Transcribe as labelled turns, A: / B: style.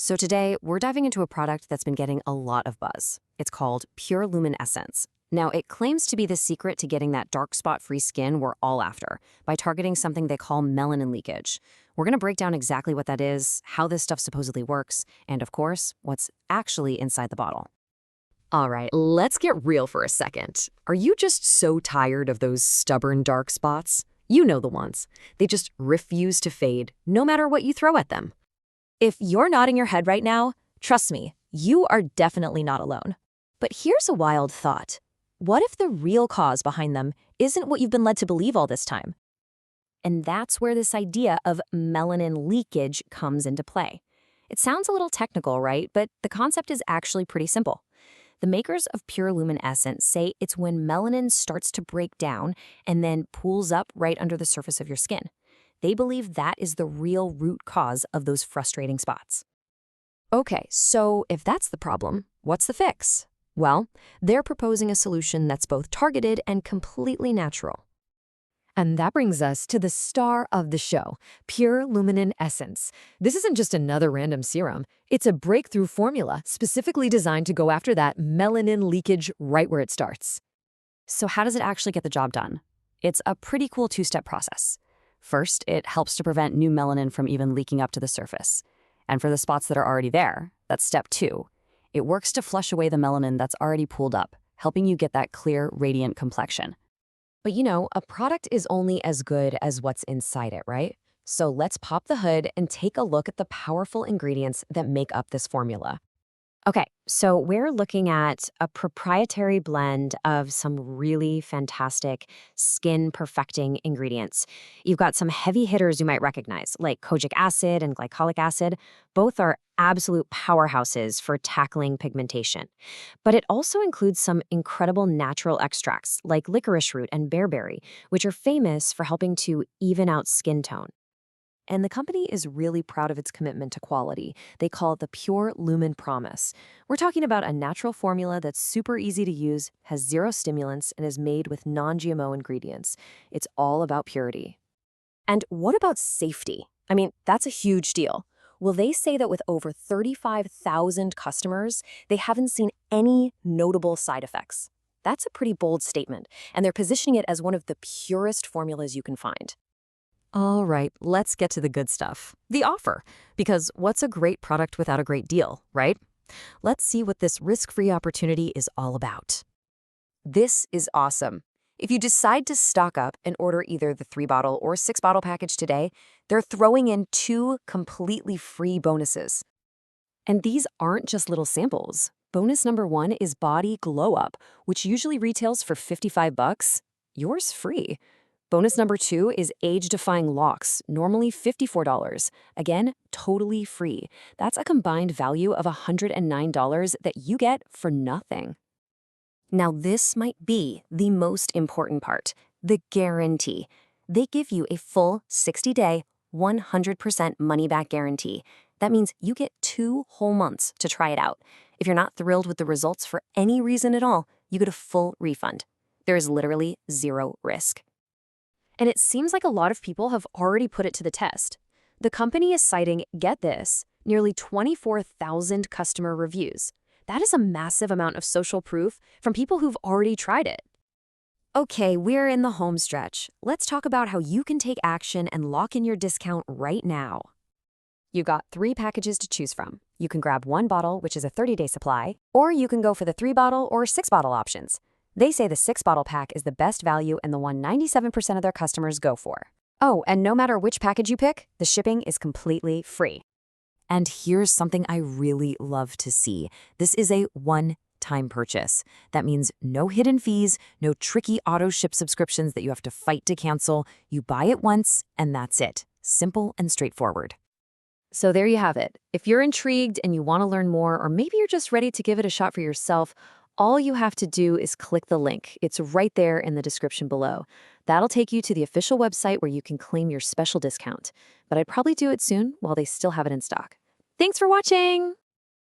A: So today, we're diving into a product that's been getting a lot of buzz. It's called PureLumin Essence. Now, it claims to be the secret to getting that dark spot-free skin we're all after by targeting something they call melanin leakage. We're going to break down exactly what that is, how this stuff supposedly works, and of course, what's actually inside the bottle.
B: All right, let's get real for a second. Are you just so tired of those stubborn dark spots? You know the ones. They just refuse to fade, no matter what you throw at them.
C: If you're nodding your head right now, trust me, you are definitely not alone. But here's a wild thought. What if the real cause behind them isn't what you've been led to believe all this time? And that's where this idea of melanin leakage comes into play. It sounds a little technical, right? But the concept is actually pretty simple. The makers of PureLumin Essence say it's when melanin starts to break down and then pools up right under the surface of your skin. They believe that is the real root cause of those frustrating spots.
B: Okay, so if that's the problem, what's the fix? Well, they're proposing a solution that's both targeted and completely natural. And that brings us to the star of the show, PureLumin Essence. This isn't just another random serum. It's a breakthrough formula specifically designed to go after that melanin leakage right where it starts.
A: So how does it actually get the job done? It's a pretty cool two-step process. First, it helps to prevent new melanin from even leaking up to the surface. And for the spots that are already there, that's step 2. It works to flush away the melanin that's already pooled up, helping you get that clear, radiant complexion.
B: But you know, a product is only as good as what's inside it, right? So let's pop the hood and take a look at the powerful ingredients that make up this formula.
C: Okay, so we're looking at a proprietary blend of some really fantastic skin-perfecting ingredients. You've got some heavy hitters you might recognize, like Kojic acid and Glycolic acid. Both are absolute powerhouses for tackling pigmentation. But it also includes some incredible natural extracts, like licorice root and bearberry, which are famous for helping to even out skin tone. And the company is really proud of its commitment to quality. They call it the PureLumin Promise. We're talking about a natural formula that's super easy to use, has zero stimulants, and is made with non-GMO ingredients. It's all about purity. And what about safety? I mean, that's a huge deal. Well, they say that with over 35,000 customers, they haven't seen any notable side effects. That's a pretty bold statement, and they're positioning it as one of the purest formulas you can find.
B: All right, let's get to the good stuff, the offer. Because what's a great product without a great deal, right? Let's see what this risk-free opportunity is all about.
A: This is awesome. If you decide to stock up and order either the 3-bottle or 6-bottle package today, they're throwing in 2 completely free bonuses. And these aren't just little samples. Bonus number 1 is Body Glow Up, which usually retails for $55. Yours free. Bonus number 2 is Age-Defying Locks, normally $54. Again, totally free. That's a combined value of $109 that you get for nothing. Now, this might be the most important part, the guarantee. They give you a full 60-day, 100% money-back guarantee. That means you get 2 whole months to try it out. If you're not thrilled with the results for any reason at all, you get a full refund. There is literally zero risk. And it seems like a lot of people have already put it to the test. The company is citing, get this, nearly 24,000 customer reviews. That is a massive amount of social proof from people who've already tried it. Okay, we're in the home stretch. Let's talk about how you can take action and lock in your discount right now. You've got 3 packages to choose from. You can grab 1 bottle, which is a 30-day supply, or you can go for the 3-bottle or 6-bottle options. They say the 6-bottle pack is the best value and the one 97% of their customers go for. Oh, and no matter which package you pick, the shipping is completely free. And here's something I really love to see. This is a one-time purchase. That means no hidden fees, no tricky auto-ship subscriptions that you have to fight to cancel. You buy it once, and that's it. Simple and straightforward. So there you have it. If you're intrigued and you want to learn more, or maybe you're just ready to give it a shot for yourself, all you have to do is click the link. It's right there in the description below. That'll take you to the official website where you can claim your special discount. But I'd probably do it soon while they still have it in stock. Thanks for watching!